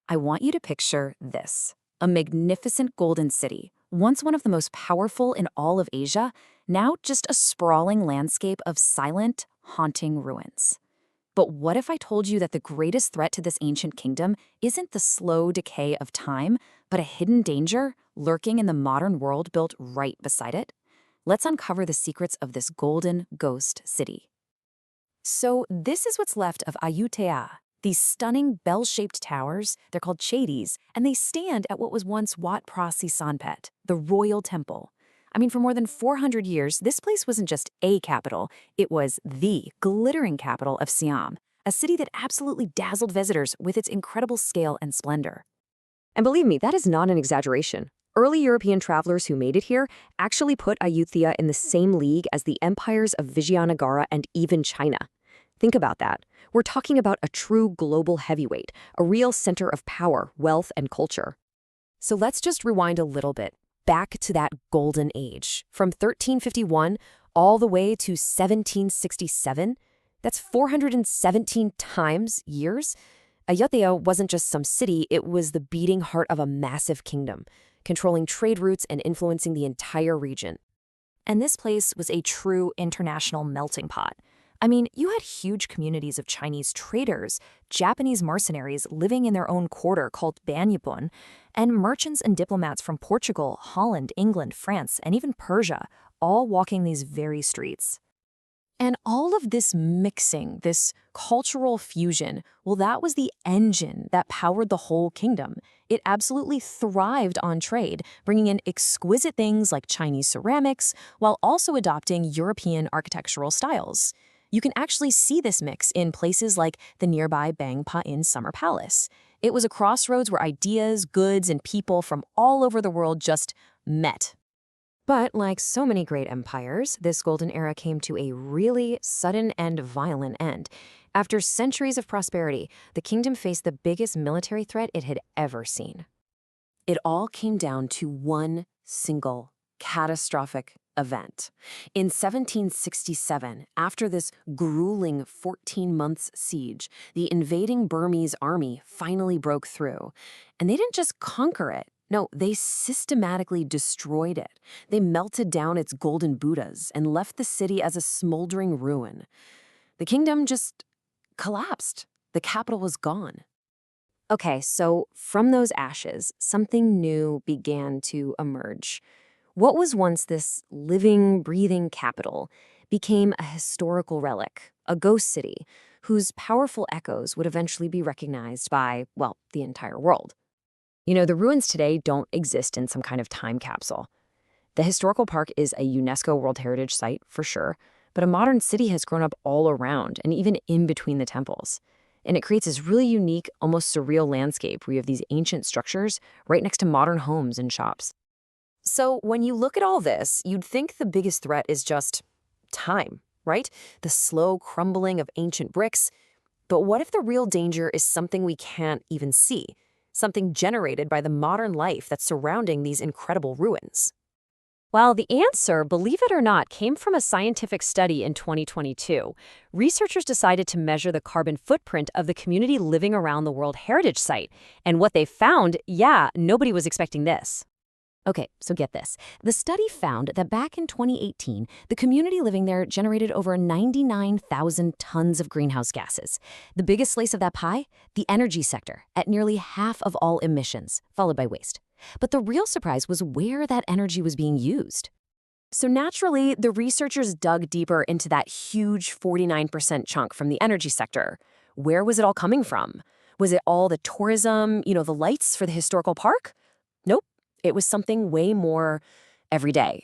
I want you to picture this. A magnificent golden city, once one of the most powerful in all of Asia, now just a sprawling landscape of silent, haunting ruins. But what if I told you that the greatest threat to this ancient kingdom isn't the slow decay of time, but a hidden danger lurking in the modern world built right beside it? Let's uncover the secrets of this golden ghost city. So this is what's left of Ayutthaya. These stunning bell-shaped towers, they're called chedis, and they stand at what was once Wat Phra Si Sanphet, the royal temple. I mean, for more than 400 years, this place wasn't just a capital, it was the glittering capital of Siam, a city that absolutely dazzled visitors with its incredible scale and splendor. And believe me, that is not an exaggeration. Early European travelers who made it here actually put Ayutthaya in the same league as the empires of Vijayanagara and even China. Think about that. We're talking about a true global heavyweight, a real center of power, wealth, and culture. So let's just rewind a little bit, back to that golden age. From 1351 all the way to 1767, that's 417 times years. Ayutthaya wasn't just some city, it was the beating heart of a massive kingdom, controlling trade routes and influencing the entire region. And this place was a true international melting pot. I mean, you had huge communities of Chinese traders, Japanese mercenaries living in their own quarter called Banyan, and merchants and diplomats from Portugal, Holland, England, France, and even Persia, all walking these very streets. And all of this mixing, this cultural fusion, well, that was the engine that powered the whole kingdom. It absolutely thrived on trade, bringing in exquisite things like Chinese ceramics, while also adopting European architectural styles. You can actually see this mix in places like the nearby Bangkok Summer Palace. It was a crossroads where ideas, goods, and people from all over the world just met. But like so many great empires, this golden era came to a really sudden and violent end. After centuries of prosperity, the kingdom faced the biggest military threat it had ever seen. It all came down to one single catastrophic event. In 1767, after this grueling 14 months siege, the invading Burmese army finally broke through. And they didn't just conquer it. No, they systematically destroyed it. They melted down its golden Buddhas and left the city as a smoldering ruin. The kingdom just collapsed. The capital was gone. Okay, so from those ashes, something new began to emerge. What was once this living, breathing capital became a historical relic, a ghost city, whose powerful echoes would eventually be recognized by, well, the entire world. You know, the ruins today don't exist in some kind of time capsule. The historical park is a UNESCO World Heritage site, for sure, but a modern city has grown up all around and even in between the temples. And it creates this really unique, almost surreal landscape where you have these ancient structures right next to modern homes and shops. So when you look at all this, you'd think the biggest threat is just time, right? The slow crumbling of ancient bricks. But what if the real danger is something we can't even see? Something generated by the modern life that's surrounding these incredible ruins? Well, the answer, believe it or not, came from a scientific study in 2022. Researchers decided to measure the carbon footprint of the community living around the World Heritage Site. And what they found, yeah, nobody was expecting this. Okay, so get this. The study found that back in 2018, the community living there generated over 99,000 tons of greenhouse gases. The biggest slice of that pie? The energy sector, at nearly half of all emissions, followed by waste. But the real surprise was where that energy was being used. So naturally, the researchers dug deeper into that huge 49% chunk from the energy sector. Where was it all coming from? Was it all the tourism, the lights for the historical park? Nope. It was something way more everyday.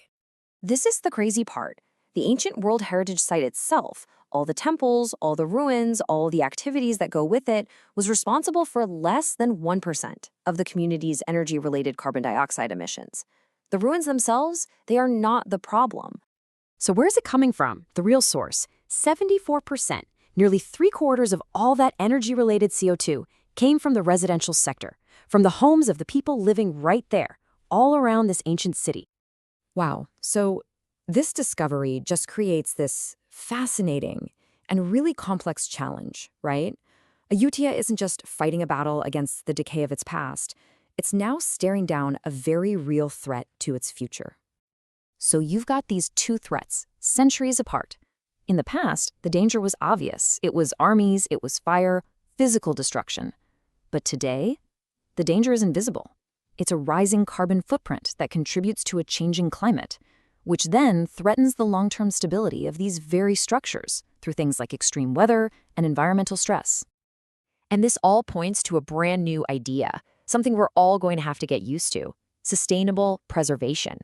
This is the crazy part. The ancient World Heritage Site itself, all the temples, all the ruins, all the activities that go with it, was responsible for less than 1% of the community's energy-related carbon dioxide emissions. The ruins themselves, they are not the problem. So where's it coming from? The real source, 74%, nearly 3/4 of all that energy-related CO2 came from the residential sector, from the homes of the people living right there, all around this ancient city. Wow, so this discovery just creates this fascinating and really complex challenge, right? Ayutthaya isn't just fighting a battle against the decay of its past, it's now staring down a very real threat to its future. So you've got these two threats, centuries apart. In the past, the danger was obvious. It was armies, it was fire, physical destruction. But today, the danger is invisible. It's a rising carbon footprint that contributes to a changing climate, which then threatens the long-term stability of these very structures through things like extreme weather and environmental stress. And this all points to a brand new idea, something we're all going to have to get used to: sustainable preservation.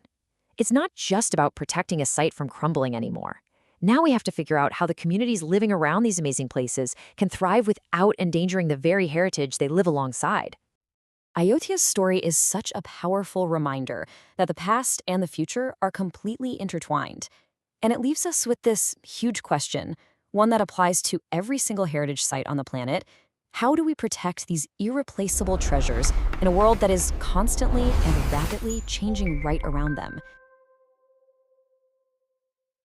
It's not just about protecting a site from crumbling anymore. Now we have to figure out how the communities living around these amazing places can thrive without endangering the very heritage they live alongside. Ayutthaya's story is such a powerful reminder that the past and the future are completely intertwined. And it leaves us with this huge question, one that applies to every single heritage site on the planet. How do we protect these irreplaceable treasures in a world that is constantly and rapidly changing right around them?